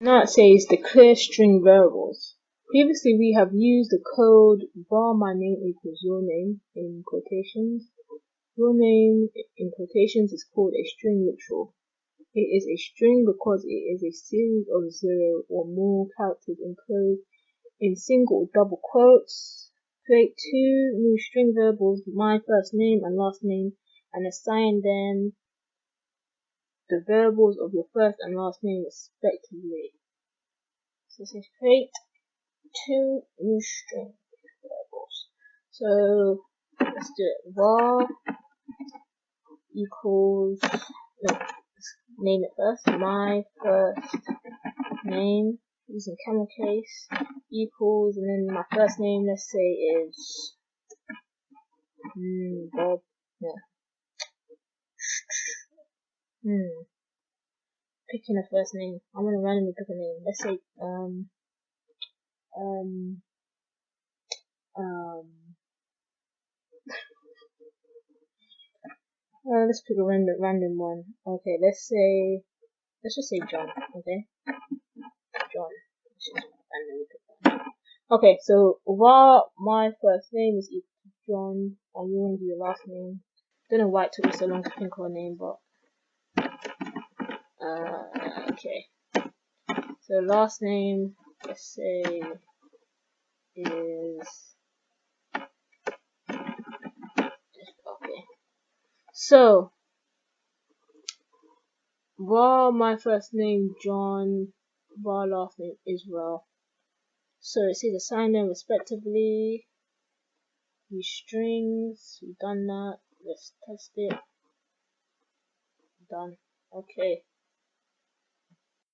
Now it says declare string variables. Previously we have used the code var my name equals your name in quotations. Your name in quotations is called a string literal. It is a string because it is a series of 0 or more characters enclosed in single or double quotes. Create two new string variables, my first name and last name, and assign them the variables of your first and last name respectively. So it says create two new string variables. So let's do it. Var equals, no, let's name it first. My first name using camel case equals, and then my first name, let's say, is Bob. Yeah. Picking a first name. I'm gonna randomly pick a name. Let's say let's pick a random one. Okay, let's just say John. Okay, John. Let's just randomly pick one. Okay, so while my first name is equal to John, and you want to do your last name. Don't know why it took me so long to think of a name, but okay. So last name, let's say, is okay. So var my first name John, var last name Israel. So it says assign them respectively. Use strings. We've done that. Let's test it. Done. Okay.